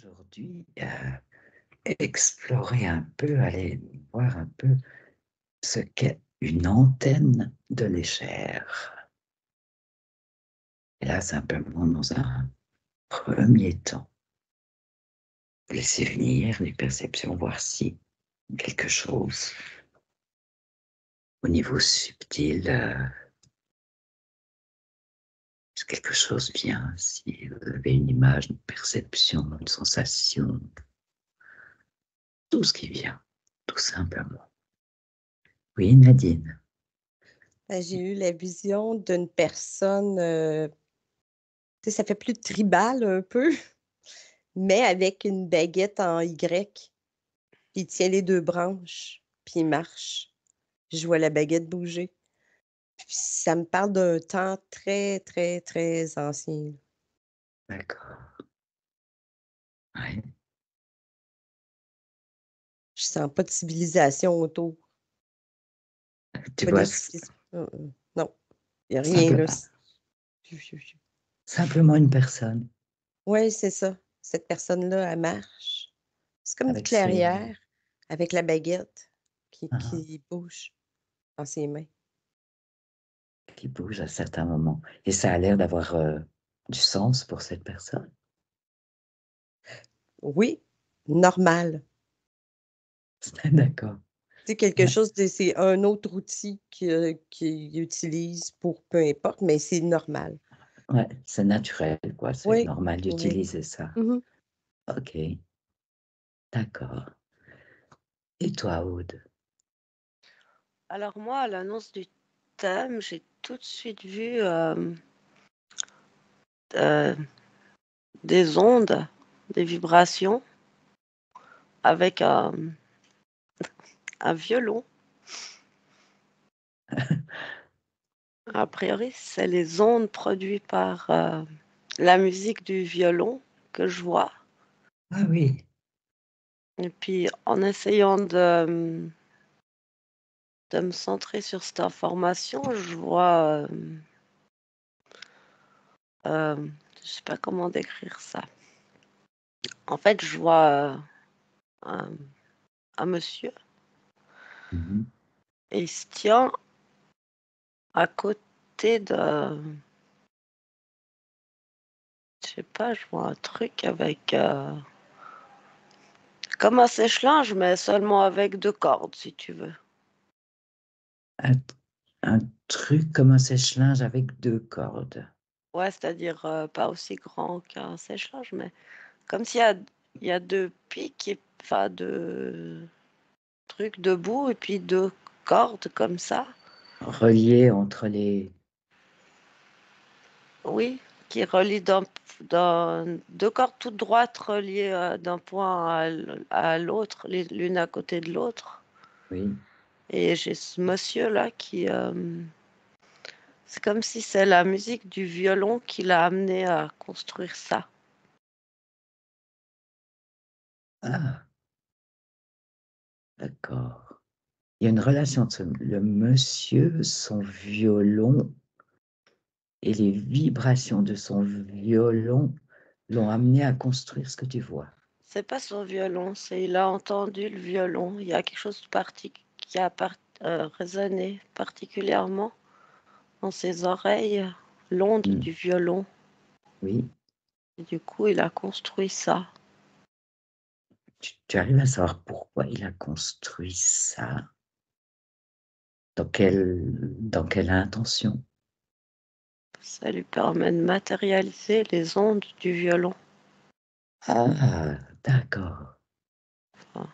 aujourd'hui explorer un peu, aller voir un peu ce qu'est une antenne de l'échelle. Et là, simplement, dans un premier temps, laisser venir les perceptions, voir si quelque chose au niveau subtil, si quelque chose vient, si vous avez une image, une perception, une sensation, tout ce qui vient, tout simplement. Oui, Nadine. J'ai eu la vision d'une personne, tu sais, ça fait plus tribal un peu, mais avec une baguette en Y. Il tient les deux branches, puis il marche. Je vois la baguette bouger. Puis ça me parle d'un temps très, très, très ancien. D'accord. Ouais. Je sens pas de civilisation autour. Tu Pas vois, des civilisations. Non, il n'y a rien là. simplement, simplement une personne Oui, c'est ça. Cette personne-là, elle marche. C'est comme une avec ses, clairière avec la baguette qui, hein, qui bouge dans ses mains. qui bouge à certains moments. Et ça a l'air d'avoir du sens pour cette personne. Oui, normal. D'accord. C'est quelque Ouais, chose c'est un autre outil qu'il utilise pour peu importe, mais c'est normal. ouais, c'est naturel, quoi. C'est Oui, normal oui. d'utiliser ça. Mhm. Ok, d'accord. Et toi, Aude? Alors moi, à l'annonce du thème, j'ai tout de suite vu euh, des ondes, des vibrations avec un violon. A priori, c'est les ondes produites par la musique du violon que je vois. Ah oui, Et puis, en essayant de me centrer sur cette information, je vois, je sais pas comment décrire ça. En fait, je vois un, un monsieur mhm, et il se tient à côté de, je sais pas, je vois un truc avec, comme un sèche-linge, mais seulement avec 2 cordes, si tu veux. un, un truc comme un sèche-linge avec deux cordes. Ouais, c'est-à-dire pas aussi grand qu'un sèche-linge, mais comme s'il y a 2 pics, enfin 2 trucs debout et puis 2 cordes comme ça. Relié entre les... Oui, qui relient dans 2 cordes toutes droites reliées d'un point à l'autre, l'une à côté de l'autre. Oui. Et j'ai ce monsieur-là qui... c'est comme si c'est la musique du violon qui l'a amené à construire ça. Ah, d'accord. Il y a une relation entre le monsieur, son violon et les vibrations de son violon l'ont amené à construire ce que tu vois. C'est pas son violon, c'est il a entendu le violon. Il y a quelque chose qui a résonné particulièrement dans ses oreilles, l'onde Hmm. du violon. Oui, Et du coup, il a construit ça. tu arrives à savoir pourquoi il a construit ça? Dans quelle intention? Ça lui permet de matérialiser les ondes du violon. Ah, d'accord. Enfin,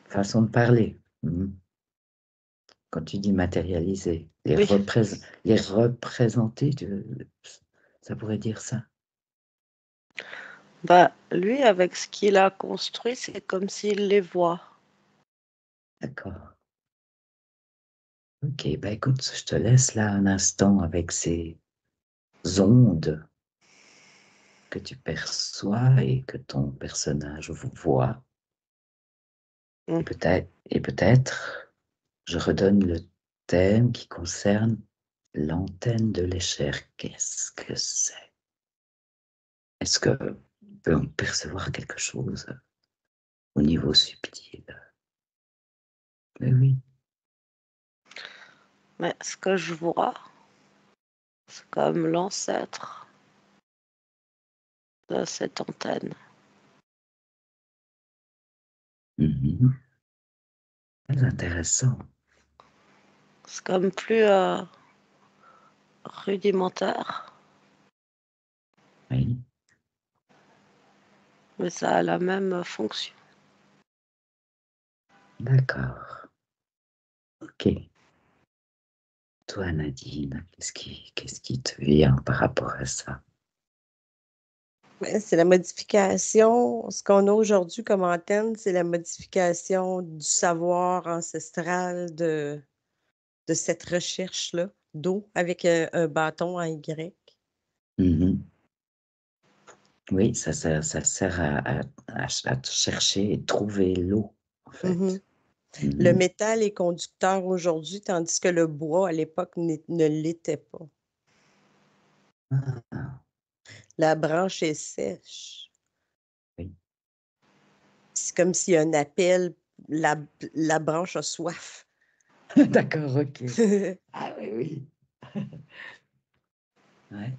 Façon de parler. Hmm. Quand tu dis matérialiser, oui, les représenter, ça pourrait dire ça. bah lui, avec ce qu'il a construit, c'est comme s'il les voit. D'accord. Ok, bah écoute, je te laisse là un instant avec ces ondes que tu perçois et que ton personnage voit. Mm. Et peut-être, je redonne le thème qui concerne l'antenne de l'échelle. Qu'est-ce que c'est? Est-ce que peut en percevoir quelque chose au niveau subtil. Mais oui, Mais ce que je vois, c'est comme l'ancêtre de cette antenne. mhm, très intéressant. C'est comme plus rudimentaire, Oui, mais ça a la même fonction. d'accord. Ok. Toi, Nadine, qu'est-ce qui te vient par rapport à ça? Ben, c'est la modification. Ce qu'on a aujourd'hui comme antenne, c'est la modification du savoir ancestral de cette recherche-là d'eau avec un bâton en Y. Mhm. Oui, ça sert à chercher et trouver l'eau, en Mhm. fait. Le Mhm. métal est conducteur aujourd'hui, tandis que le bois, à l'époque, ne l'était pas. Ah, La branche est sèche. oui. C'est comme s'il y a un appel, la, la branche a soif. D'accord, ok. Ah oui, oui. Ouais.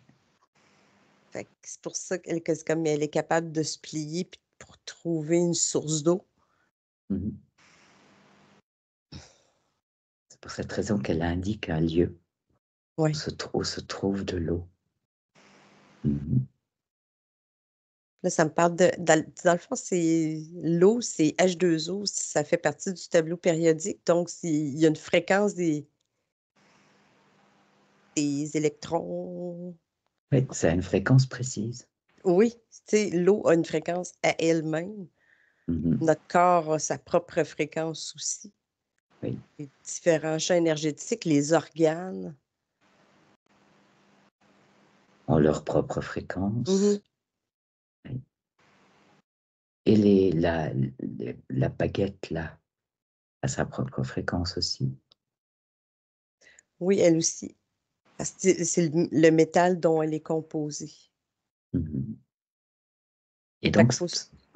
Fait que c'est pour ça que c'est comme elle est capable de se plier puis pour trouver une source d'eau. Mhm. C'est pour cette raison qu'elle indique un lieu Oui. où se trouve de l'eau. Mhm. Là, ça me parle dans le fond, c'est l'eau, c'est H2O, ça fait partie du tableau périodique. Donc, il y a une fréquence des électrons. Oui, c'est à une fréquence précise. Oui, tu sais, l'eau a une fréquence à elle-même. Mhm. Notre corps a sa propre fréquence aussi. Oui, Les différents champs énergétiques, les organes. ont leur propre Mhm. fréquence. Oui. Et la baguette, là, a sa propre fréquence aussi. Oui, elle aussi. Parce que c'est le métal dont elle est composée. Mhm. Et Fait donc, qu'il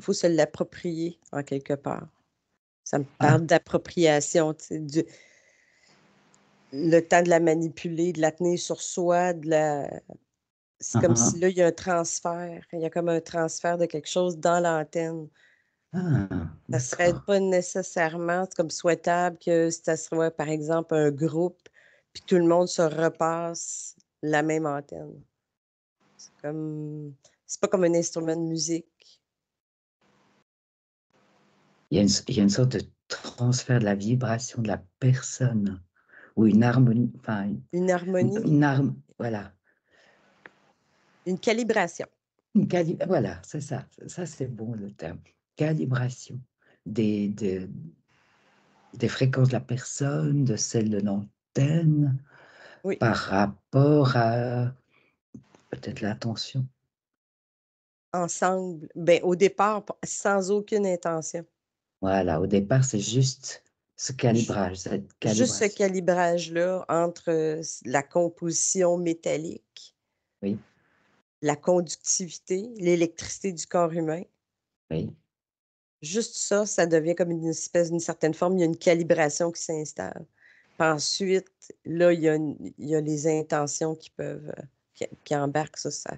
faut se l'approprier en quelque part. Ça me ah, parle d'appropriation, tu sais, le temps de la manipuler, de la tenir sur soi, c'est ah, comme si ah, là, il y a un transfert. Il y a comme un transfert de quelque chose dans l'antenne. ah, Ça serait d'accord. pas nécessairement comme souhaitable que ça soit, par exemple, un groupe, puis tout le monde se repasse la même antenne. Comme, c'est pas comme un instrument de musique. Il y a une sorte de transfert de la vibration de la personne ou une harmonie, enfin, Une harmonie, voilà. une calibration. Voilà, c'est ça. Ça, c'est bon le terme. Calibration des, des, des fréquences de la personne, de celle de l'antenne, Oui, par rapport à peut-être l'attention. ensemble. Ben, au départ, sans aucune intention. Voilà, au départ, c'est juste ce Ju- calibrage, cette Juste ce calibration. calibrage-là entre la composition métallique, Oui, la conductivité, l'électricité du corps humain. oui, Juste ça, ça devient comme une espèce d'une certaine forme, il y a une calibration qui s'installe. Puis ensuite, là, il y a les intentions qui peuvent, qui embarquent ça.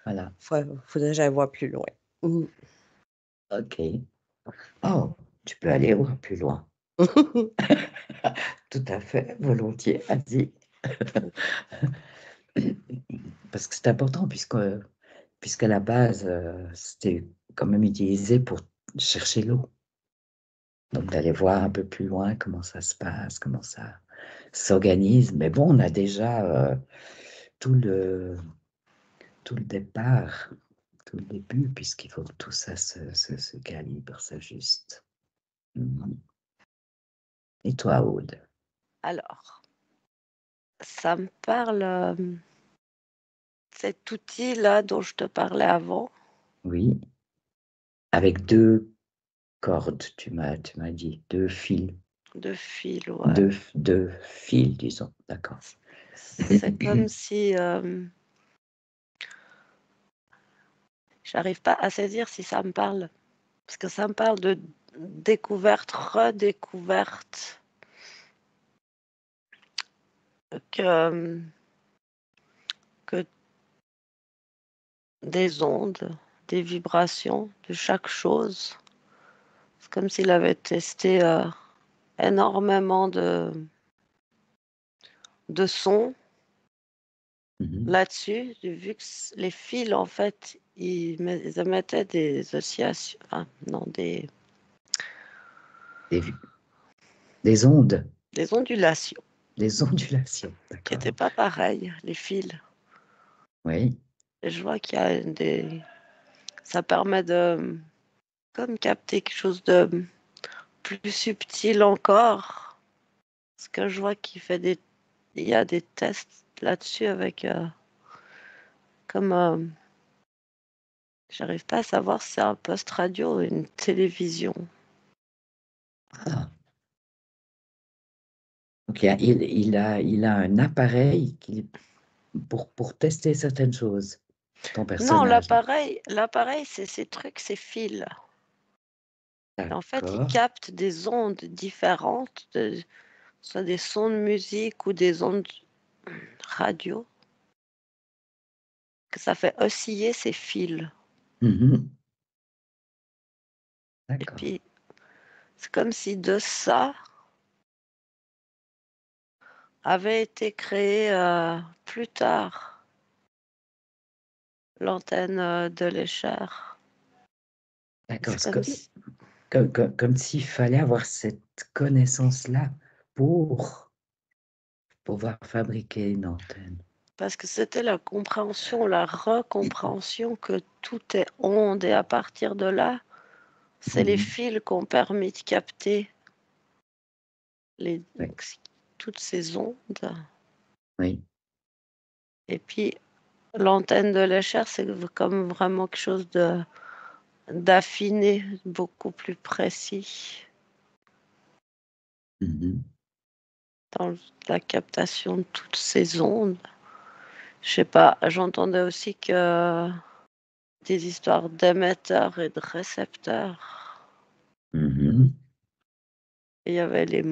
voilà. Faudrait que j'aille voir plus loin. Mhm. OK. Oh, tu peux aller voir plus loin. Tout à fait, volontiers, vas-y. Parce que c'est important, puisqu'à la base, c'était quand même utilisé pour chercher l'eau. Donc d'aller voir un peu plus loin comment ça se passe, comment ça s'organise. Mais bon, on a déjà tout le, tout le départ, tout le début, puisqu'il faut que tout ça se calibre, s'ajuste. Mhm. Et toi, Aude? Alors, ça me parle, cet outil-là dont je te parlais avant, Oui, avec deux cordes, tu m'as dit, deux fils, de fil, ouais. deux fils, disons, d'accord. C'est comme si J'arrive pas à saisir si ça me parle. Parce que ça me parle de découverte, redécouverte. Que des ondes, des vibrations de chaque chose. C'est comme s'il avait testé énormément de sons Mhm. là-dessus. J'ai vu que les fils, en fait, ils émettaient des oscillations, enfin, non, Des, des ondes, des ondulations des ondulations, qui n'étaient d'accord. pas pareilles, les fils. Oui. Et je vois qu'il y a ça permet de comme capter quelque chose de plus subtil encore. Parce que je vois il y a des tests là-dessus avec comme j'arrive pas à savoir si c'est un poste radio ou une télévision. Ah. Donc, il a un appareil pour tester certaines choses, ton Non, personnage. l'appareil, c'est ces trucs, ces fils. Et en fait, il D'accord, capte des ondes différentes, soit des sons de musique ou des ondes radio, que ça fait osciller ces fils. mhm, Et d'accord. puis, c'est comme si de ça avait été créé plus tard l'antenne de l'échelle. D'accord. C'est comme si... Comme s'il fallait avoir cette connaissance-là pour pouvoir fabriquer une antenne. Parce que c'était la compréhension, la recompréhension que tout est onde et à partir de là, c'est les Mhm, fils qui ont permis de capter les, oui, toutes ces ondes. oui. Et puis l'antenne de l'échelle, c'est comme vraiment quelque chose d'affiné, beaucoup plus précis Mhm. dans la captation de toutes ces ondes. Je sais pas, j'entendais aussi que des histoires d'émetteurs et de récepteurs. Mhm. Et il y avait le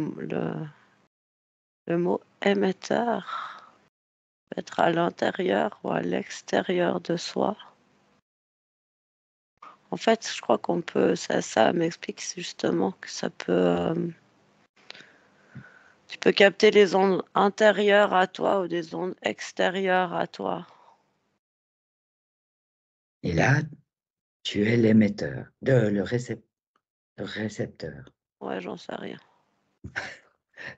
mot émetteur, peut être à l'intérieur ou à l'extérieur de soi. En fait, je crois qu'on peut, ça m'explique justement que ça peut, tu peux capter les ondes intérieures à toi ou des ondes extérieures à toi. Et là, tu es l'émetteur, le récepteur. Ouais, j'en sais rien.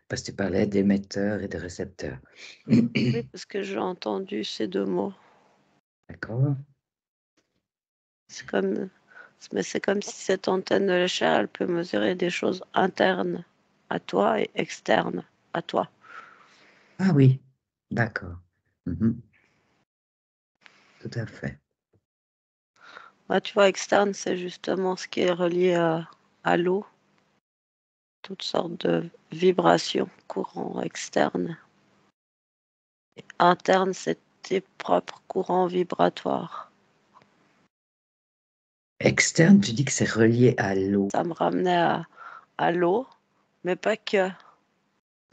Parce que tu parlais d'émetteur et de récepteur. Oui, parce que j'ai entendu ces deux mots. D'accord? C'est comme, mais c'est comme si cette antenne de l'échelle, elle peut mesurer des choses internes à toi et externes à toi. Ah oui, d'accord. Mhm. Tout à fait. Bah, tu vois, externe, c'est justement ce qui est relié à l'eau, toutes sortes de vibrations, courants externes. Interne, c'est tes propres courants vibratoires. Externe, tu dis que c'est relié à l'eau. Ça me ramenait à l'eau, mais pas que, à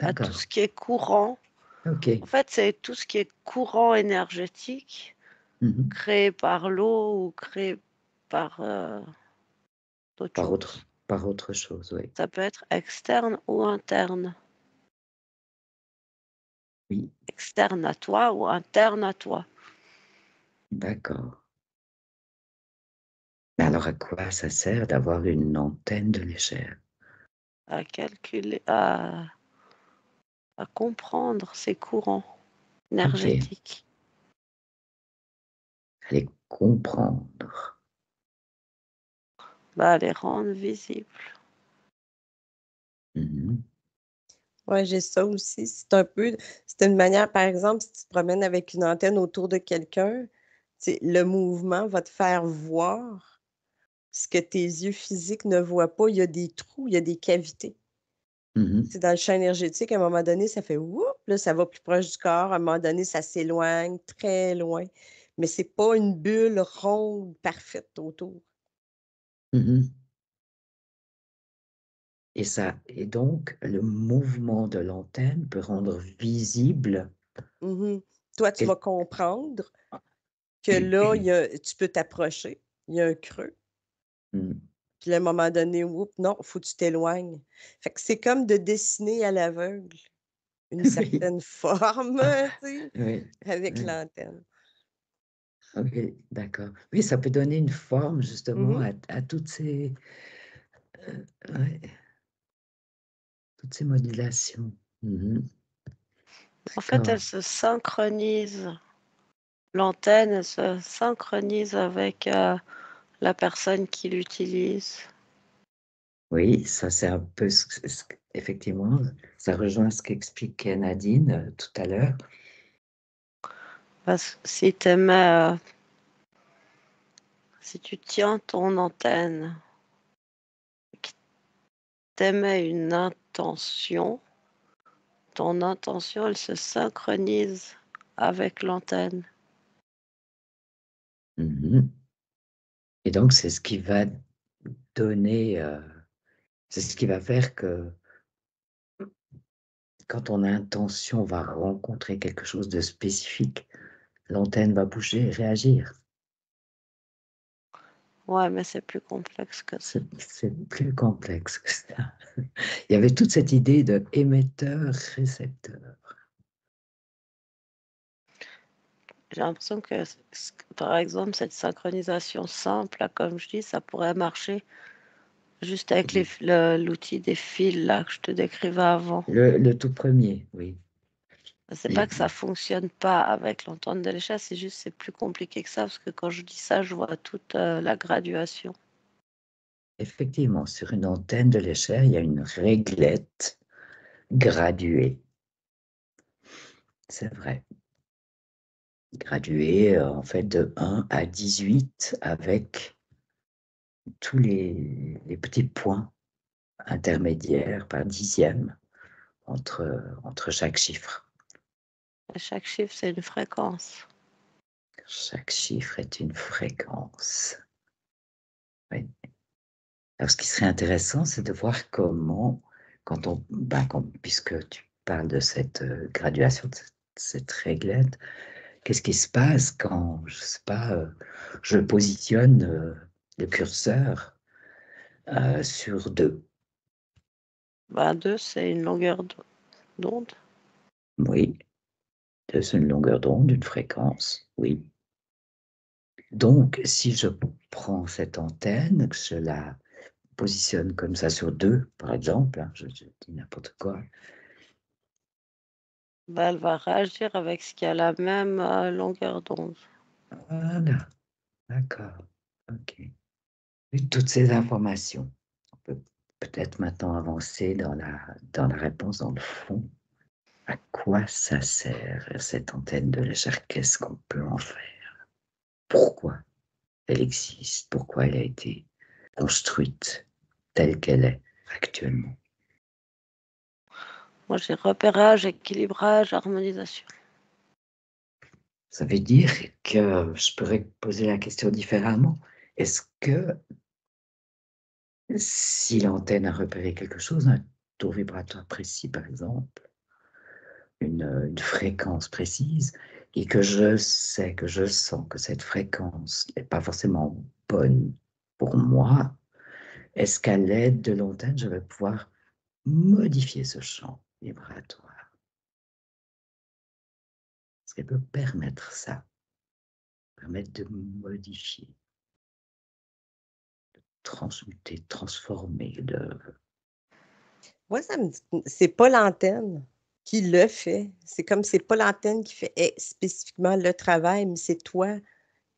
tout D'accord. ce qui est courant. OK. En fait, c'est tout ce qui est courant énergétique Mhm. créé par l'eau ou créé par d'autres choses. Par autre chose, oui. Ça peut être externe ou interne. Oui, Externe à toi ou interne à toi. d'accord. Mais alors, à quoi ça sert d'avoir une antenne de l'échelle? À calculer, à comprendre ces courants OK. énergétiques. Allez comprendre. Bah, les rendre visibles. Mhm. Ouais, j'ai ça aussi. C'est une manière, par exemple, si tu te promènes avec une antenne autour de quelqu'un, le mouvement va te faire voir ce que tes yeux physiques ne voient pas. Il y a des trous, il y a des cavités. Mhm. C'est dans le champ énergétique, à un moment donné, ça fait whoop, là, ça va plus proche du corps. À un moment donné, ça s'éloigne très loin. mais c'est pas une bulle ronde parfaite autour. Mhm. Et donc, le mouvement de l'antenne peut rendre visible Mhm. Toi, tu vas quel- comprendre que là, tu peux t'approcher, il y a un creux, Hmm. puis à un moment donné, oups, non, il faut que tu t'éloignes. Fait que c'est comme de dessiner à l'aveugle une Oui, certaine forme, tu sais, oui, avec oui. l'antenne. Ok, d'accord. Oui, ça peut donner une forme justement Mhm. à ouais, toutes ces modulations. Mhm. En fait, D'accord. elle se synchronise. L'antenne elle se synchronise avec la personne qui l'utilise. Oui, ça c'est un peu, effectivement, ça rejoint ce qu'expliquait Nadine tout à l'heure. Parce que si tu tiens ton antenne, que t'aimais une intention, ton intention, elle se synchronise avec l'antenne. Mhm. Et donc, c'est ce qui va donner, c'est ce qui va faire que quand ton intention va rencontrer quelque chose de spécifique, l'antenne va bouger et réagir. Ouais, mais c'est plus complexe que ça. C'est plus complexe que ça. Il y avait toute cette idée de émetteur-récepteur. J'ai l'impression que, par exemple, cette synchronisation simple, là, comme je dis, ça pourrait marcher juste avec l'outil des fils là que je te décrivais avant. Le tout premier, oui. C'est pas que ça fonctionne pas avec l'entente de l'échelle, c'est juste c'est plus compliqué que ça parce que quand je dis ça, je vois toute la graduation. Effectivement, sur une antenne de l'échelle, il y a une réglette graduée. C'est vrai. Graduée, en fait, de 1 à 18 avec tous les petits points intermédiaires par dixième entre chaque chiffre. Et chaque chiffre, c'est une fréquence. Chaque chiffre est une fréquence. Oui. Alors, ce qui serait intéressant, c'est de voir comment, puisque tu parles de cette graduation, de cette réglette, qu'est-ce qui se passe quand, je sais pas, je positionne le curseur sur 2. Bah, 2, c'est une longueur d'onde. Oui, c'est une longueur d'onde, une fréquence, oui. Donc, si je prends cette antenne, que je la positionne comme ça sur 2, par exemple, hein, je dis n'importe quoi. Bah, elle va réagir avec ce qui a la même longueur d'onde. Voilà, d'accord. Ok. Et toutes ces informations, on peut peut-être maintenant avancer dans la réponse, dans le fond. À quoi ça sert cette antenne de légère? Qu'est-ce qu'on peut en faire? Pourquoi elle existe? Pourquoi elle a été construite telle qu'elle est actuellement? Moi, j'ai repérage, équilibrage, harmonisation. Ça veut dire que je pourrais poser la question différemment. Est-ce que si l'antenne a repéré quelque chose, un taux vibratoire précis par exemple, une fréquence précise, et que je sais, que je sens que cette fréquence n'est pas forcément bonne pour moi, est-ce qu'à l'aide de l'antenne, je vais pouvoir modifier ce champ vibratoire? Est-ce qu'elle peut permettre ça? Permettre de modifier, transmuter, transformer, Moi, ça me dit c'est pas l'antenne qui le fait. C'est comme c'est pas l'antenne qui fait spécifiquement le travail, mais c'est toi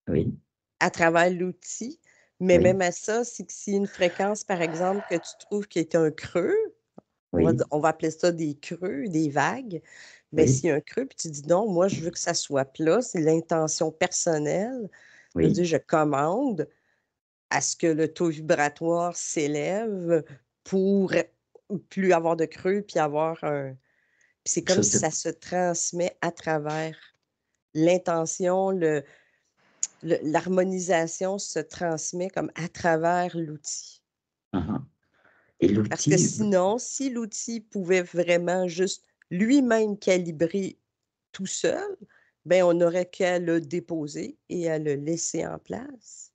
Oui, à travers l'outil. Mais oui, même à ça, c'est que si une fréquence, par exemple, que tu trouves qui est un creux, oui, on va appeler ça des creux, des vagues. Mais oui, s'il y a un creux, puis tu dis non, moi, je veux que ça soit plat, c'est l'intention personnelle. Je veux oui. dire, je commande à ce que le taux vibratoire s'élève pour plus avoir de creux, puis avoir un. Puis c'est Quelque comme chose si de... ça se transmet à travers l'intention, le l'harmonisation se transmet comme à travers l'outil. Mhm. Et Parce que l'outil, sinon, si l'outil pouvait vraiment juste lui-même calibrer tout seul, ben on n'aurait qu'à le déposer et à le laisser en place.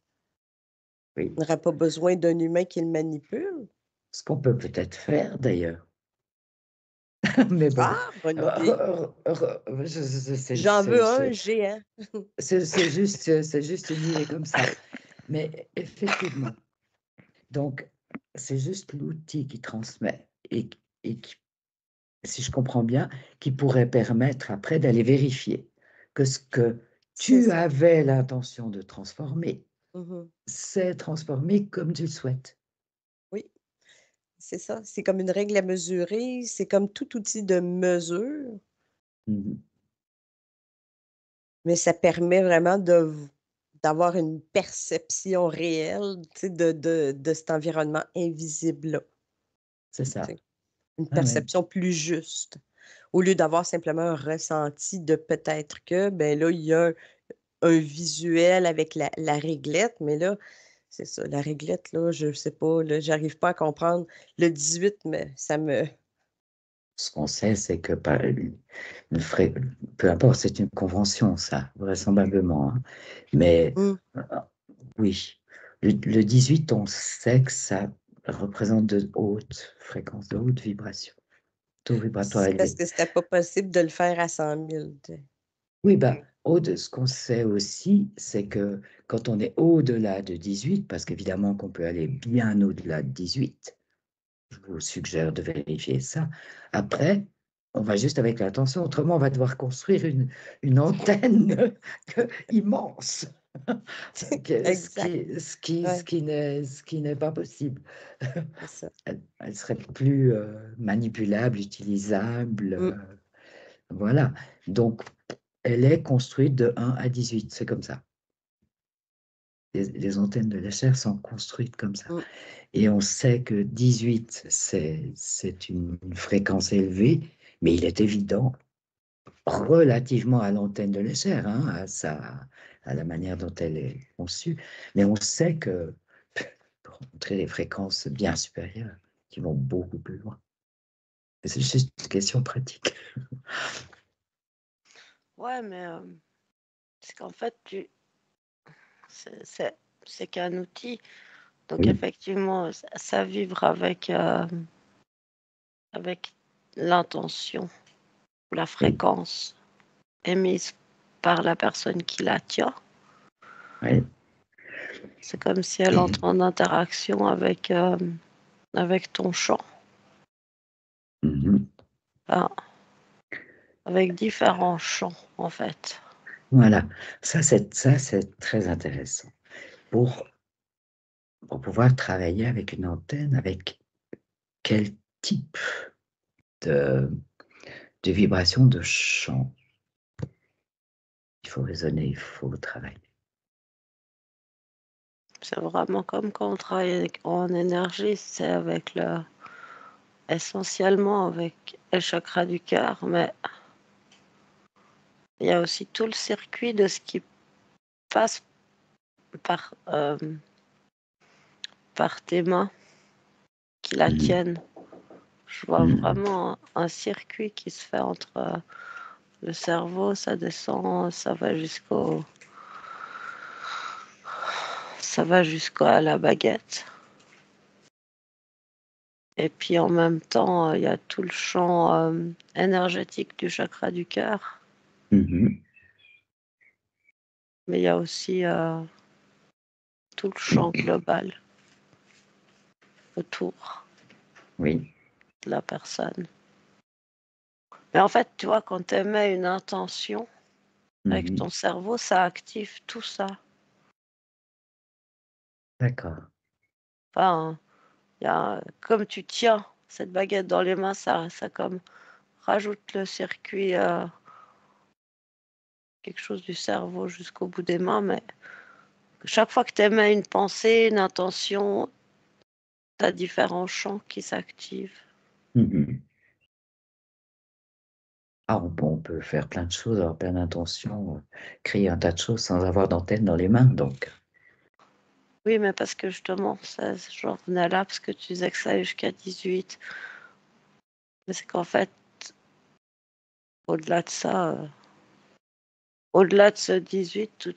oui, On n'aurait pas besoin d'un humain qui le manipule. ce qu'on peut peut-être faire d'ailleurs. Mais bon, Ah, bonne idée. J'en veux un géant. c'est juste une idée comme ça. Mais effectivement, donc c'est juste l'outil qui transmet et qui, si je comprends bien, qui pourrait permettre après d'aller vérifier que ce que C'est tu ça. avais l'intention de transformer, Mhm. c'est transformé comme tu le souhaites. Oui, c'est ça. C'est comme une règle à mesurer. C'est comme tout outil de mesure, Mhm. mais ça permet vraiment d'avoir une perception réelle, tu sais, de cet environnement invisible-là. C'est Tu ça. sais. Une Ah oui, perception plus juste. Au lieu d'avoir simplement un ressenti de peut-être que, ben là, il y a un visuel avec la réglette, mais là, c'est ça, la réglette, là, je sais pas, là, j'arrive pas à comprendre. Le 18, mais ça me. ce qu'on sait, c'est que peu importe, c'est une convention, ça, vraisemblablement, hein. Mais Mmh, euh, oui, le 18, on sait que ça représente de hautes fréquences, de hautes vibrations, taux vibratoire c'est parce élevé. que c'était pas possible de le faire à 100 000. Oui, ben, ce qu'on sait aussi, c'est que quand on est au-delà de 18, parce qu'évidemment qu'on peut aller bien au-delà de 18, je vous suggère de vérifier ça. Après, on va juste avec l'attention, autrement on va devoir construire une antenne immense, Exact, ouais, ce qui n'est pas possible. c'est ça. Elle serait plus manipulable, utilisable. Mmh, Voilà. Donc, elle est construite de 1 à 18, c'est comme ça. Les antennes de l'échelle sont construites comme ça. mmh, Et on sait que 18, c'est une fréquence élevée, mais il est évident, relativement à l'antenne de l'échelle, hein, à la manière dont elle est conçue, mais on sait que pour montrer des fréquences bien supérieures, qui vont beaucoup plus loin. C'est juste une question pratique. Ouais, mais c'est qu'en fait, c'est c'est- c'est qu'un outil. Donc Oui. effectivement, ça vivre avec l'intention ou la Oui, fréquence émise par la personne qui la tient. oui. C'est comme si elle Et, entre en interaction avec ton champ, mhm. enfin, avec différents champs en fait. Voilà, ça c'est très intéressant. Pour, pour pouvoir travailler avec une antenne, avec quel type de, de vibration de champ il faut raisonner, il faut travailler. C'est vraiment comme quand on travaille en énergie, c'est essentiellement avec le chakra du cœur, mais il y a aussi tout le circuit de ce qui passe par, par tes mains qui la Mhm. tiennent. Je vois Mhm. vraiment un circuit qui se fait entre le cerveau, ça descend, ça va jusqu'à la baguette. Et puis en même temps, il y a tout le champ énergétique du chakra du cœur, Mhm. mais il y a aussi tout le champ global autour Oui. de la personne. Mais en fait, tu vois, quand tu émets une intention avec ton Mhm. cerveau, ça active tout ça. D'accord. Enfin, il y a, comme tu tiens cette baguette dans les mains, ça comme rajoute le circuit, quelque chose du cerveau jusqu'au bout des mains. Mais chaque fois que tu émets une pensée, une intention, tu as différents champs qui s'activent. Mhm. on peut faire plein de choses, avoir plein d'intentions, créer un tas de choses sans avoir d'antenne dans les mains. Donc, Oui, mais parce que justement, ça, j'en revenais là, parce que tu disais que ça allait jusqu'à 18. Mais c'est qu'en fait, au-delà de ça, au-delà de ce 18,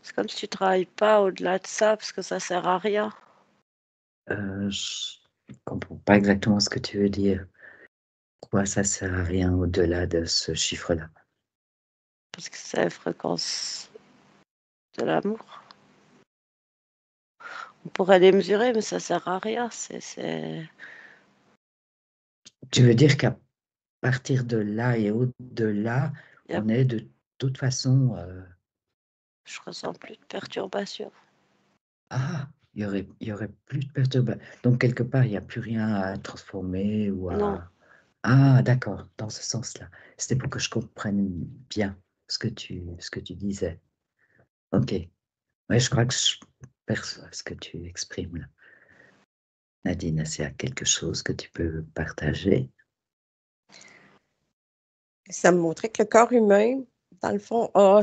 c'est comme si tu travailles pas au-delà de ça, parce que ça sert à rien. je ne comprends pas exactement ce que tu veux dire. Pourquoi ça sert à rien au-delà de ce chiffre-là? Parce que c'est la fréquence de l'amour. On pourrait les mesurer, mais ça sert à rien. Tu veux dire qu'à partir de là et au-delà, Y a- on est de toute façon... je ressens plus de perturbation. Ah, il y aurait plus de perturbation. Donc, quelque part, il n'y a plus rien à transformer ou Non. à... Ah, d'accord, dans ce sens-là. C'était pour que je comprenne bien ce que tu disais. Ok. Oui, je crois que je perçois ce que tu exprimes là. Nadine, est-ce qu'il y a quelque chose que tu peux partager? Ça me montrait que le corps humain, dans le fond, a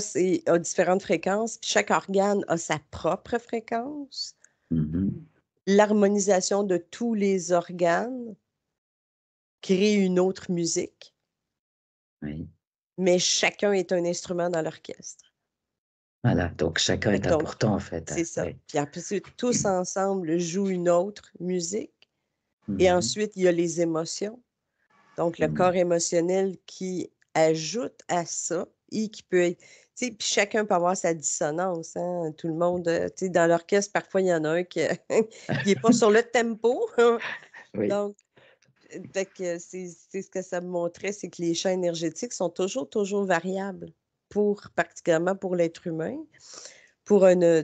différentes fréquences, puis chaque organe a sa propre fréquence. Mhm. L'harmonisation de tous les organes crée une autre musique, Oui. mais chacun est un instrument dans l'orchestre. Voilà, donc chacun Fait est que donc, important en fait, c'est hein. ça. Oui. Puis après, tous ensemble jouent une autre musique. Et Mhm. ensuite, il y a les émotions. Donc, le Mhm. corps émotionnel qui ajoute à ça et qui peut être. Tu sais, puis chacun peut avoir sa dissonance. Hein. Tout le monde, tu sais, dans l'orchestre, parfois, il y en a un qui n'est pas sur le tempo. Oui. Donc, fait que c'est ce que ça me montrait, c'est que les champs énergétiques sont toujours variables, particulièrement pour l'être humain. Tu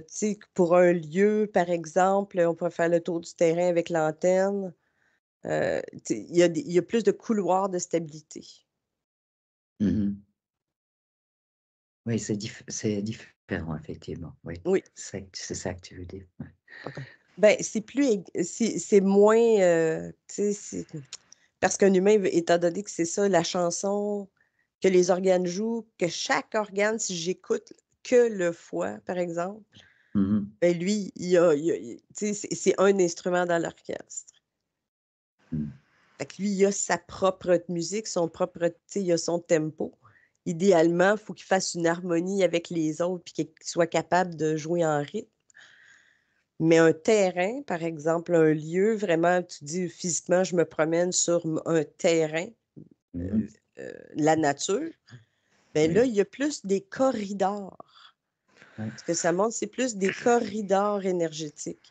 sais, pour un lieu, par exemple, on peut faire le tour du terrain avec l'antenne. Tu sais, il y a plus de couloirs de stabilité. Mhm. Oui, c'est différent, effectivement. Oui, Oui. c'est ça que tu veux dire. Ouais. Ben, c'est moins, tu sais, parce qu'un humain, étant donné que c'est ça, la chanson que les organes jouent, que chaque organe, si j'écoute que le foie, par exemple, Mhm. ben lui, tu sais, c'est un instrument dans l'orchestre. Mhm. Fait que lui, il a sa propre musique, son propre, tu sais, il a son tempo. Idéalement, il faut qu'il fasse une harmonie avec les autres puis qu'il soit capable de jouer en rythme. Mais un terrain, par exemple, un lieu, vraiment, tu dis physiquement, je me promène sur un terrain, Mhm. la nature, bien là, Oui. il y a plus des corridors. Ouais. Ce que ça montre, c'est plus des corridors énergétiques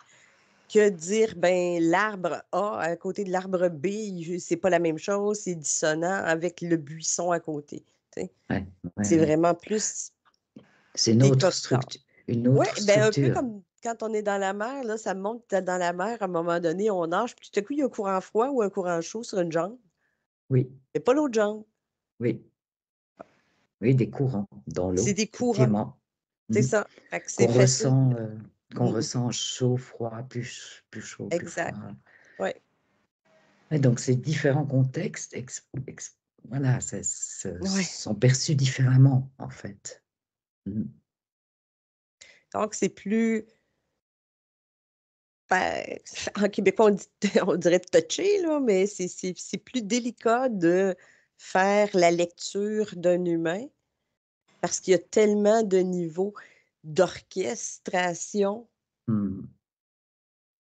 que dire, ben l'arbre A à côté de l'arbre B, c'est pas la même chose, c'est dissonant avec le buisson à côté. Tu sais. Ouais. Ouais, C'est ouais. vraiment plus C'est une des autre corridors. structure. Une Oui, autre ben un peu structure. comme quand on est dans la mer, là, ça me montre que dans la mer, à un moment donné, on nage, puis tout à coup, il y a un courant froid ou un courant chaud sur une jambe, Oui, mais pas l'autre jambe. oui, oui, des courants dans C'est l'eau, des courants, effectivement. c'est Mhm. ça. Fait que c'est Qu'on facile. ressent, qu'on Mm, ressent chaud, froid, plus chaud, plus froid. exact. Oui, Et donc, ces différents contextes, voilà, oui. sont perçus différemment, en fait. Mhm. Donc, c'est plus, ben, en québécois, on dirait touché, là, mais c'est plus délicat de faire la lecture d'un humain parce qu'il y a tellement de niveaux d'orchestration Mhm.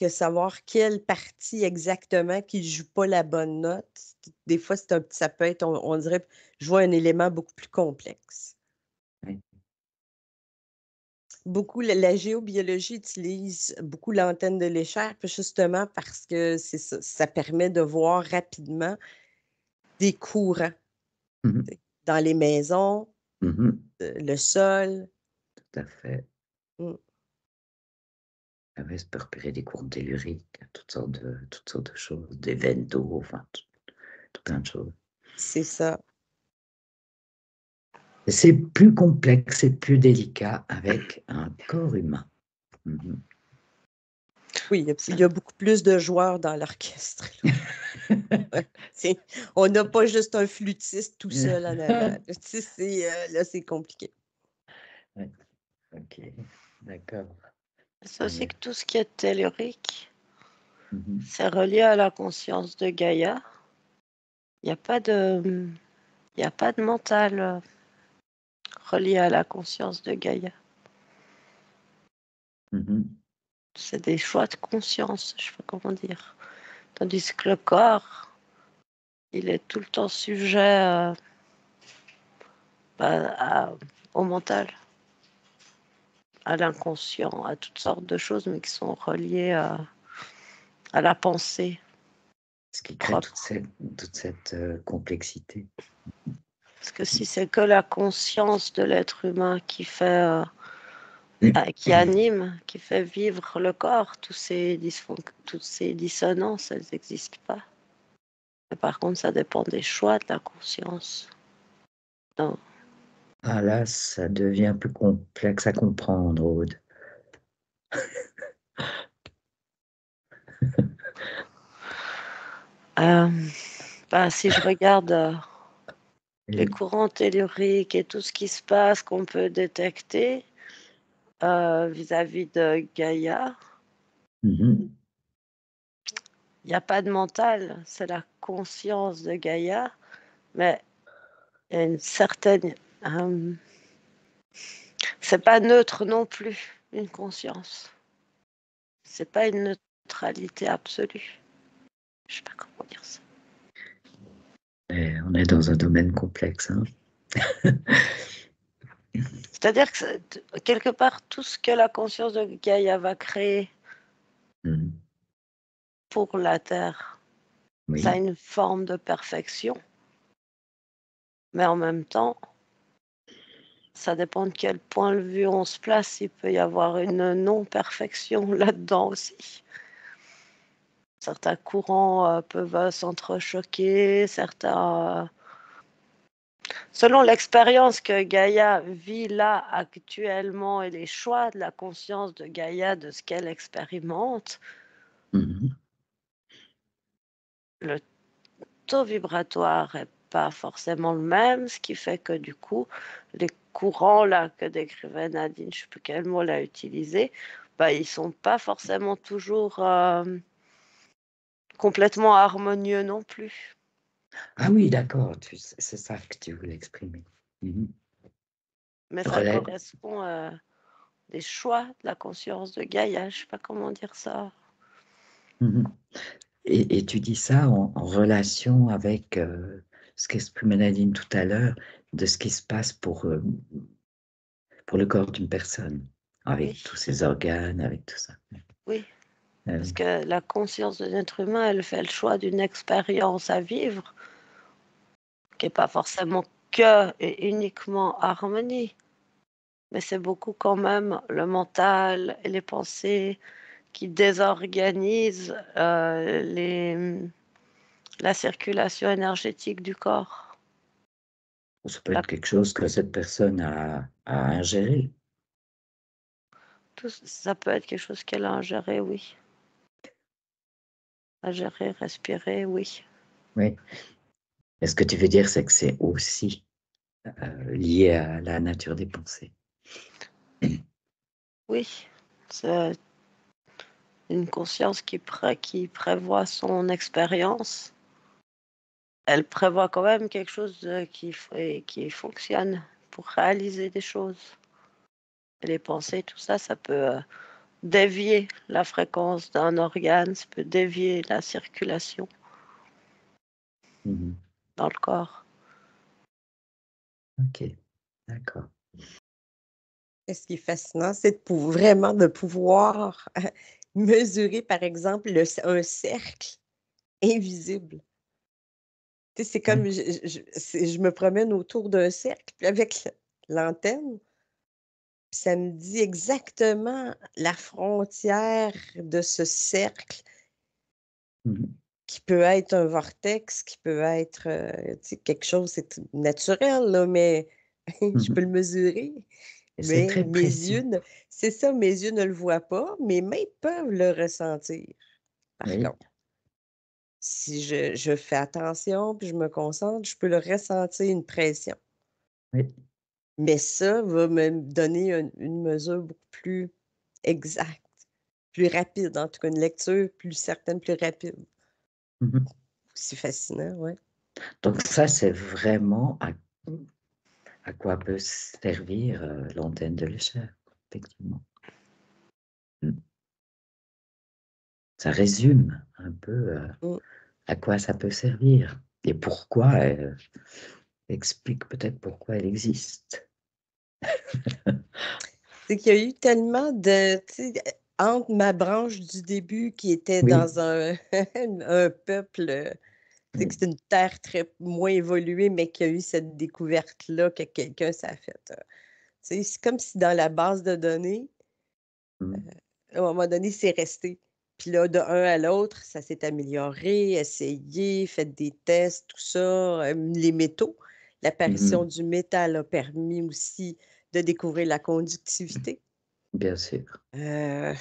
que savoir quelle partie exactement qui ne joue pas la bonne note, des fois, ça peut être, on dirait, je vois un élément beaucoup plus complexe. Oui. Beaucoup, la géobiologie utilise beaucoup l'antenne de l'écharpe, justement parce que c'est ça, ça permet de voir rapidement des courants Mhm. dans les maisons, Mhm. le sol. Tout à fait. Mm, Ah ouais, ça peut repérer des courants telluriques, toutes sortes de choses, des veines d'eau, enfin, tout plein de choses. c'est ça. Et c'est plus complexe et plus délicat avec un corps humain. Mhm. Oui, il y a beaucoup plus de joueurs dans l'orchestre. On n'a pas juste un flûtiste tout seul en avant. Là, c'est compliqué. Ouais. Ok, d'accord. C'est aussi que tout ce qui est tellurique, Mhm. c'est relié à la conscience de Gaïa. Il n'y a pas de mental relié à la conscience de Gaïa. Mhm. C'est des choix de conscience, je ne sais pas comment dire. Tandis que le corps, il est tout le temps sujet au mental, à l'inconscient, à toutes sortes de choses, mais qui sont reliées à la pensée Ce qui crée propre. toute cette complexité. Parce que si c'est que la conscience de l'être humain qui fait, qui anime, qui fait vivre le corps, toutes ces dissonances, elles n'existent pas. Mais par contre, ça dépend des choix de la conscience. Non. Ah là, ça devient plus complexe à comprendre, Aude. Si je regarde les courants telluriques et tout ce qui se passe qu'on peut détecter vis-à-vis de Gaïa, Mhm. il n'y a pas de mental, c'est la conscience de Gaïa, mais il y a une certaine... c'est pas neutre non plus, une conscience. C'est pas une neutralité absolue. Je sais pas comment dire ça. Et on est dans un domaine complexe. Hein. C'est-à-dire que quelque part, tout ce que la conscience de Gaïa va créer Mhm. pour la Terre, ça a Oui. une forme de perfection, mais en même temps, ça dépend de quel point de vue on se place. Il peut y avoir une non-perfection là-dedans aussi. Certains courants peuvent s'entrechoquer, certains... Selon l'expérience que Gaïa vit là actuellement et les choix de la conscience de Gaïa, de ce qu'elle expérimente, Mhm. le taux vibratoire n'est pas forcément le même, ce qui fait que du coup, les courants là que décrivait Nadine, je ne sais plus quel mot l'a utilisé, ils ne sont pas forcément toujours complètement harmonieux non plus. Ah oui, d'accord, c'est ça que tu voulais exprimer. Mhm. Mais ça correspond à des choix de la conscience de Gaïa, je ne sais pas comment dire ça. Mhm. Et tu dis ça en relation avec ce qu'exprimait Nadine tout à l'heure, de ce qui se passe pour le corps d'une personne, avec Oui, tous ses organes, avec tout ça. oui. Parce que la conscience de l'être humain, elle fait le choix d'une expérience à vivre qui n'est pas forcément que et uniquement harmonie, mais c'est beaucoup quand même le mental et les pensées qui désorganisent la circulation énergétique du corps. Ça peut être quelque chose que cette personne a ingéré. Ça peut être quelque chose qu'elle a ingéré, oui. Ingéré, respiré, oui. Oui. Et ce que tu veux dire, c'est que c'est aussi lié à la nature des pensées. Oui, c'est une conscience qui prévoit son expérience. Elle prévoit quand même quelque chose qui fonctionne pour réaliser des choses. Et les pensées, tout ça, ça peut dévier la fréquence d'un organe, ça peut dévier la circulation Mhm. dans le corps. Ok, d'accord. Et ce qui est fascinant, c'est vraiment de pouvoir mesurer, par exemple, un cercle invisible. Tu sais, c'est comme Ouais. je me promène autour d'un cercle, puis avec l'antenne, puis ça me dit exactement la frontière de ce cercle Mhm. qui peut être un vortex, qui peut être, tu sais, quelque chose, c'est naturel, là, mais je peux Mhm. le mesurer. Et c'est Mais très mes précis. yeux, c'est ça, mes yeux ne le voient pas, mes mains peuvent le ressentir, par Oui, contre. Si je fais attention puis je me concentre, je peux le ressentir, une pression. oui. Mais ça va me donner une mesure beaucoup plus exacte, plus rapide, en tout cas, une lecture plus certaine, plus rapide. Mhm. C'est fascinant, ouais. Donc ça, c'est vraiment à quoi peut servir l'antenne de l'échelle, effectivement. Mm. Ça résume un peu Mmh. à quoi ça peut servir et pourquoi, explique peut-être pourquoi elle existe. C'est qu'il y a eu tellement de, tu sais, entre ma branche du début qui était Oui, dans un un peuple, tu sais, que oui, c'était une terre très moins évoluée, mais qui a eu cette découverte-là que quelqu'un s'est fait, tu sais, c'est comme si dans la base de données, mm, à un moment donné, c'est resté. Puis là, de un à l'autre, ça s'est amélioré, essayé, fait des tests, tout ça, les métaux. L'apparition mhm, du métal a permis aussi de découvrir la conductivité. bien sûr. Heu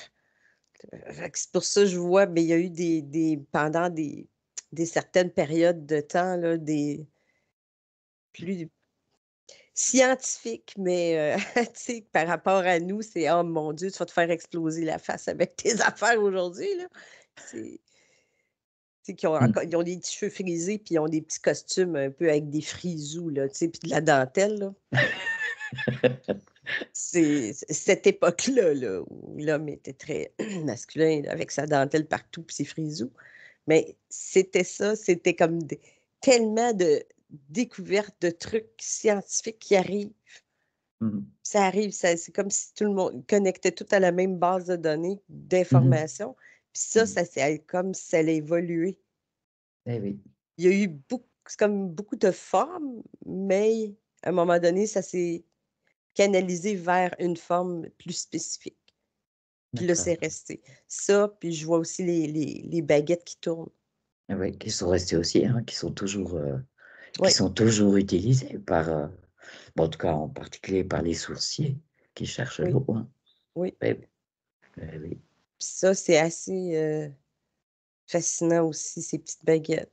Fait que c'est pour ça, je vois, mais il y a eu des pendant des certaines périodes de temps, là, des plus scientifiques, mais tu sais, par rapport à nous, c'est: «Oh mon Dieu, tu vas te faire exploser la face avec tes affaires aujourd'hui, là». C'est Tu sais, qui ont Mm. encore ils ont des petits cheveux frisés, puis ils ont des petits costumes un peu avec des frisous, là, tu sais, puis de la dentelle, là. C'est cette époque-là, là, où l'homme était très masculin, là, avec sa dentelle partout puis ses frisous. Mais c'était ça, c'était comme des tellement de découvertes, de trucs scientifiques qui arrivent. Mm, Ça arrive, ça c'est comme si tout le monde connectait tout à la même base de données, mhm, d'informations. Puis ça, mm. ça c'est comme si ça allait évoluer. Eh oui, Il y a eu beaucoup c'est comme beaucoup de formes, mais à un moment donné, ça s'est canalisé vers une forme plus spécifique. Puis là, c'est d'accord. resté. Ça, puis je vois aussi les baguettes qui tournent. Eh oui, qui sont restés aussi, hein, qui Oui, sont toujours utilisés par, bon, en tout cas en particulier par les sourciers qui cherchent oui, l'eau, hein. oui. Eh oui, eh oui. Puis ça, c'est assez, fascinant aussi, ces petites baguettes.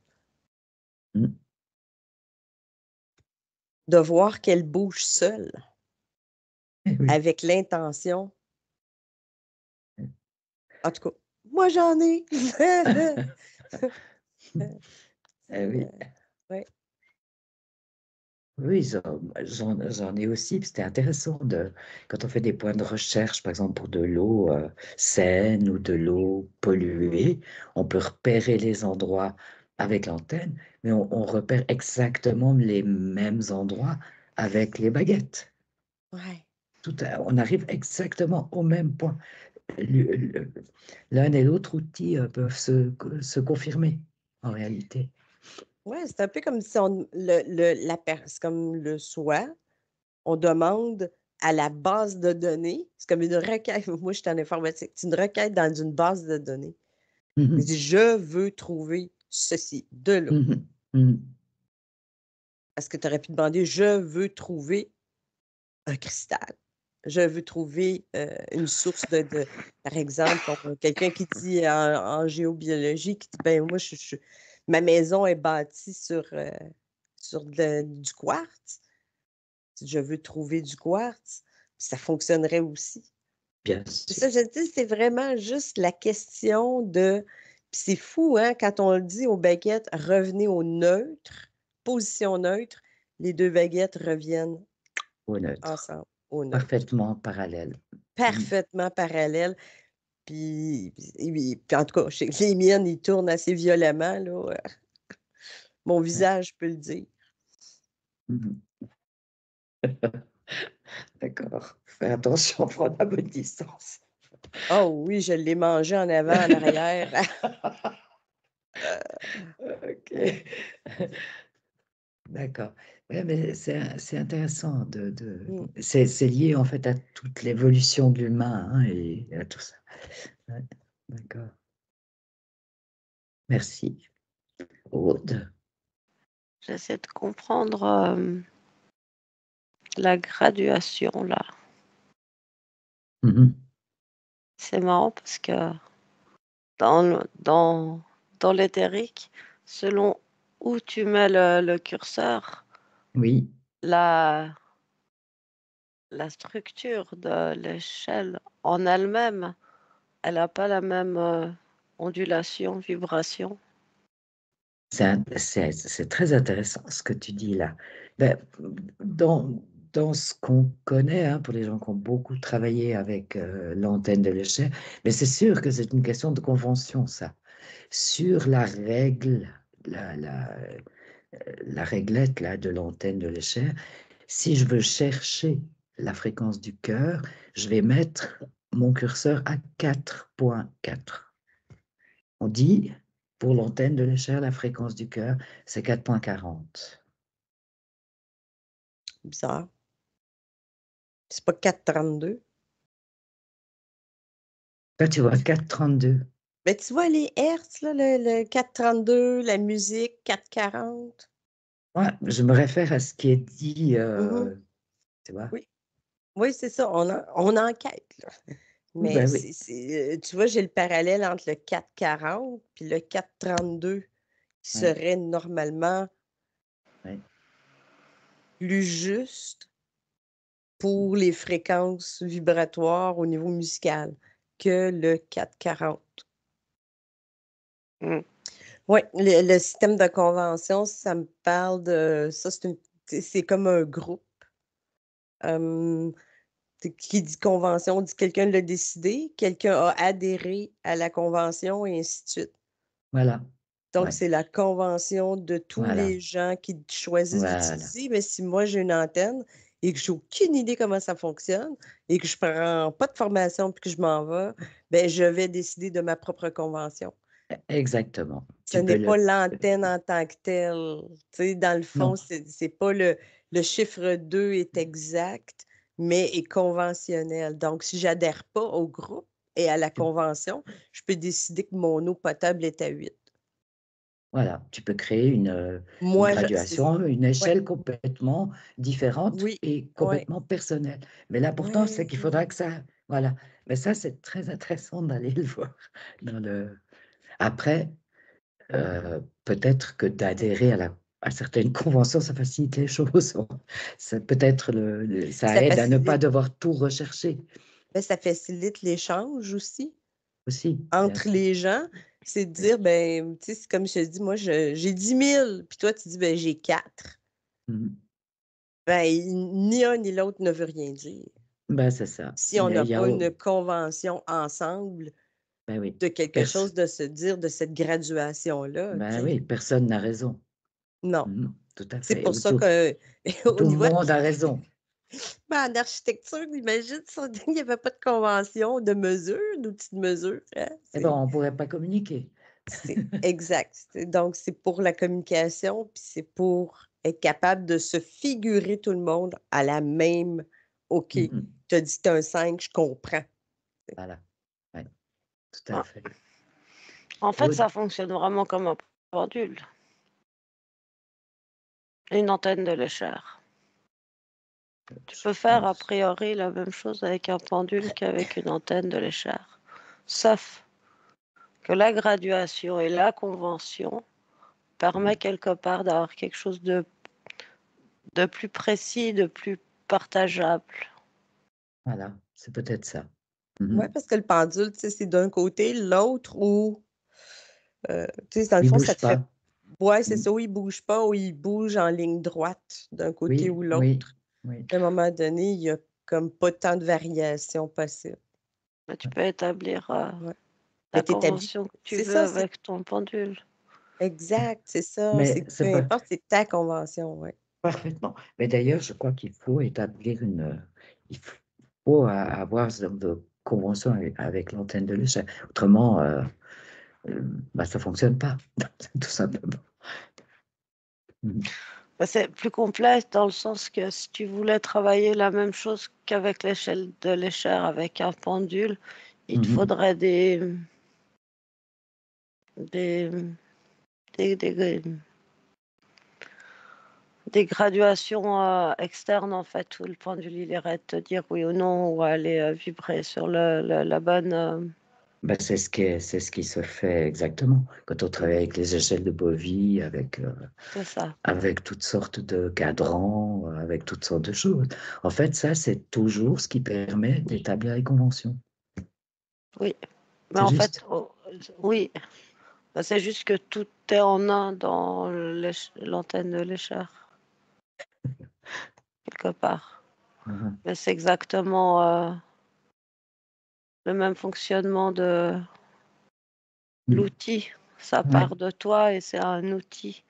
Mm. De voir qu'elles bougent seules, Eh oui, avec l'intention en tout cas, moi j'en ai! eh oui. Ouais, Oui, j'en ai aussi. Puis c'était intéressant quand on fait des points de recherche, par exemple pour de l'eau saine ou de l'eau polluée, on peut repérer les endroits avec l'antenne, mais on repère exactement les mêmes endroits avec les baguettes. ouais. On arrive exactement au même point. Le- le- L'un et l'autre outil peuvent se confirmer en réalité. Ouais, c'est un peu comme si on la per c'est comme le soi, on demande à la base de données, c'est comme une requête. Moi, je suis en informatique, c'est une requête dans une base de données. Il Mhm, dit: «Je veux trouver ceci, de l'eau». mhm, mhm. Parce que tu aurais pu demander: «Je veux trouver un cristal. Je veux trouver, une source de» par exemple, on quelqu'un qui dit en géobiologie, qui dit: «Ben, moi, ma maison est bâtie sur du quartz. Je veux trouver du quartz». Puis ça fonctionnerait aussi. Bien C'est sûr. ça, je dis, c'est vraiment juste la question de puis c'est fou, hein, quand on le dit aux baguettes: «Revenez au neutre, position neutre», les 2 baguettes reviennent Au neutre. ensemble, au neutre. Parfaitement parallèle. Mmh. Parfaitement parallèle, puis en tout cas, je sais que les miennes, ils tournent assez violemment là, mon Ouais. visage peut le dire. Mmh. D'accord. Fais attention, prends la bonne distance. Oh oui, je l'ai mangé en avant, en arrière. Ouais. OK. D'accord. Ouais, mais c'est intéressant Mmh. c'est lié en fait à toute l'évolution de l'humain, hein, et à tout ça. Ouais, d'accord. Merci. Aude? J'essaie de comprendre la graduation là. Mhm. C'est marrant parce que dans l'éthérique, selon où tu mets le curseur, Oui, la, la structure de l'échelle en elle-même, elle n'a pas la même ondulation, vibration. c'est très intéressant ce que tu dis là. Ben, dans, dans ce qu'on connaît, hein, pour les gens qui ont beaucoup travaillé avec l'antenne de l'échelle, mais c'est sûr que c'est une question de convention, ça. Sur la règle, la, la, la réglette là, de l'antenne de l'échelle, si je veux chercher la fréquence du cœur, je vais mettre mon curseur à 4,4. On dit, pour l'antenne de l'échelle, la fréquence du cœur, c'est 4,40. Bizarre. C'est pas 4,32. Là, tu vois, 4,32. Mais tu vois les hertz, là, le 4,32, la musique, 4,40. Ouais, je me réfère à ce qui est dit, Mhm. tu vois. Oui, oui, c'est ça. On enquête, là. Oui, Mais ben oui. tu vois, j'ai le parallèle entre le 4,40 puis le 4,32 qui Ouais, serait normalement ouais. plus juste pour les fréquences vibratoires au niveau musical que le 4,40. Mm. Oui, le système de convention, ça me parle de ça, c'est comme un groupe. Euh, qui dit convention, dit quelqu'un l'a décidé, quelqu'un a adhéré à la convention et ainsi de suite. Voilà. Donc, Ouais, c'est la convention de tous voilà. les gens qui choisissent Voilà. d'utiliser. Mais si moi, j'ai une antenne et que j'ai aucune idée comment ça fonctionne et que je prends pas de formation puis que je m'en vais, ben, je vais décider de ma propre convention. Exactement. Ce Tu n'est peux pas le... l'antenne en tant que telle. Tu sais, dans le fond, Non. c'est pas le chiffre 2 est exact, mais est conventionnel. Donc, si j'adhère pas au groupe et à la convention, je peux décider que mon eau potable est à 8. Voilà, tu peux créer une Moi, graduation, une ouais, échelle complètement différente oui, et ouais, complètement personnelle. Mais l'important, c'est qu'il ouais. faudra que ça... Voilà. Mais ça, c'est très intéressant d'aller le voir. Dans le... Après, peut-être que d'adhérer à certaines conventions, ça facilite les choses. Peut-être ça Ça aide à ne pas facilite, devoir tout rechercher ben, ça facilite l'échange aussi aussi, bien entre sûr. les gens. C'est de Oui. dire, ben, tu sais, c'est comme je te dis, moi, j'ai 10 000, puis toi, tu dis, ben, j'ai 4. Mhm. Ben, ni un ni l'autre ne veut rien dire. Ben, c'est ça. Si on Mais n'a il y a... pas une convention ensemble Ben oui. de quelque Pers- chose de se dire de cette graduation-là, tu ben sais. oui, personne n'a raison. Non. Mhm. Tout à C'est fait. pour ça que au Tout le niveau monde a raison. ben, en architecture, imagine si il n'y avait pas de convention de mesure, d'outils de mesure. Hein, Eh ben, on ne pourrait pas communiquer. c'est exact. Donc, c'est pour la communication, puis c'est pour être capable de se figurer tout le monde à la même OK. Mhm. Tu as dit que tu as un 5, je comprends. Voilà. Ouais, tout à Ah. fait. En fait, Aude, ça fonctionne vraiment comme un pendule, une antenne de l'échelle. Tu je peux faire a pense. priori la même chose avec un pendule qu'avec une antenne de l'échelle. Sauf que la graduation et la convention permet quelque part d'avoir quelque chose de plus précis, de plus partageable. Voilà, c'est peut-être ça. Oui, Mhm. parce que le pendule, tu sais, c'est d'un côté, l'autre où, tu sais, dans le Il fond, ça bouge te fait. pas. Ouais, c'est Mhm. ça, où il bouge pas, où il bouge en ligne droite d'un côté Oui, ou oui, l'autre. oui. À un moment donné, il y a comme pas tant de variations possibles. Mais tu peux établir Ouais. Mais la t'établis. convention que tu C'est veux ça, c'est avec ton pendule. exact, c'est ça. Mais C'est peu c'est pas importe, c'est ta convention, ouais. parfaitement. Mais d'ailleurs, je crois qu'il faut établir il faut avoir ce genre de convention avec l'antenne de l'échelle. Autrement, bah, ça fonctionne pas, tout simplement. Mhm. Bah, c'est plus complexe dans le sens que si tu voulais travailler la même chose qu'avec l'échelle de l'échelle avec un pendule, il te Mhm. faudrait des, des, des- des graduations externes, en fait, où le pendule il irait te dire oui ou non, ou aller vibrer sur la bonne. Ben, c'est ce qui se fait exactement quand on travaille avec les échelles de Bovie, C'est ça. avec toutes sortes de cadrans, avec toutes sortes de choses. En fait, ça, c'est toujours ce qui permet d'établir les conventions. Oui. Mais C'est en fait, juste. oui. Ben, c'est juste que tout est en un dans l'antenne de l'échelle, quelque part. Mhm. Mais c'est exactement le même fonctionnement de l'outil. Ça Ouais. part de toi et c'est un outil.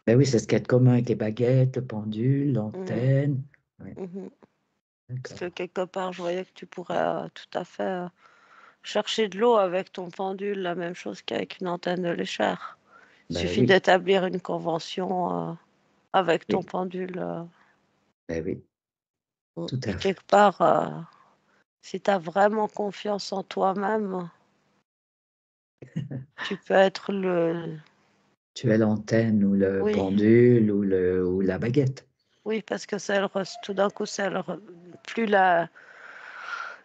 Ben oui, c'est ce qu'il y a de commun avec les baguettes, le pendule, Mhm, l'antenne. Ouais, mhm. Parce que d'accord. quelque part, je voyais que tu pourrais tout à fait chercher de l'eau avec ton pendule, la même chose qu'avec une antenne de l'échelle. Il Ben suffit oui, d'établir une convention avec ton oui, pendule. ben oui, tout Et à fait. quelque part, si tu as vraiment confiance en toi-même, tu peux être le... Tu as l'antenne ou le Oui, pendule ou la baguette. oui, parce que tout d'un coup, plus la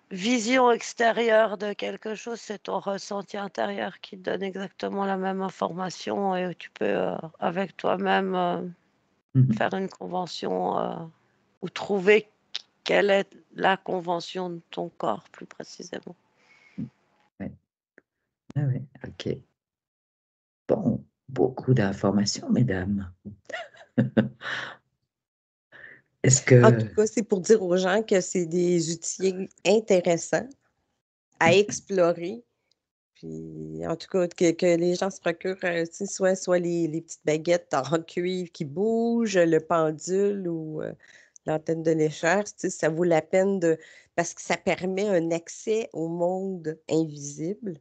vision extérieure de quelque chose, c'est ton ressenti intérieur qui te donne exactement la même information et tu peux, avec toi-même, Mhm. faire une convention ou trouver quelle est la convention de ton corps, plus précisément. Ouais. Ah ouais, ok. Bon, beaucoup d'informations, mesdames. Est-ce En tout que... cas, c'est pour dire aux gens que c'est des outils intéressants à explorer. Puis, en tout cas, que les gens se procurent, tu sais, soit les petites baguettes en cuivre qui bougent, le pendule ou l'antenne de l'échelle, tu sais, ça vaut la peine parce que ça permet un accès au monde invisible,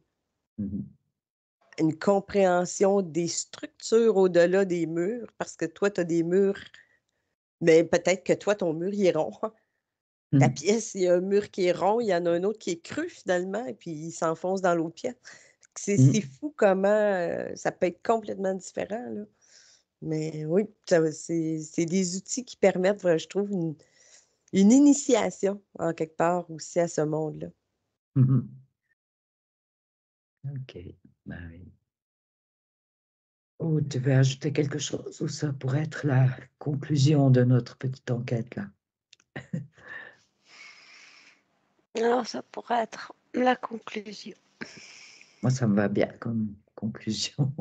Mhm. une compréhension des structures au-delà des murs, parce que toi, tu as des murs, mais peut-être que toi, ton mur, il est rond. Ta Mhm. pièce, il y a un mur qui est rond, il y en a un autre qui est creux finalement, et puis il s'enfonce dans l'autre pièce. C'est Mhm. fou comment ça peut être complètement différent, là. Mais oui, c'est des outils qui permettent, je trouve, une initiation, en quelque part, aussi à ce monde-là. Mhm. Ok, ben oui. Oh, tu veux ajouter quelque chose ou ça pourrait être la conclusion de notre petite enquête là? Alors, ça pourrait être la conclusion. Moi, ça me va bien comme conclusion.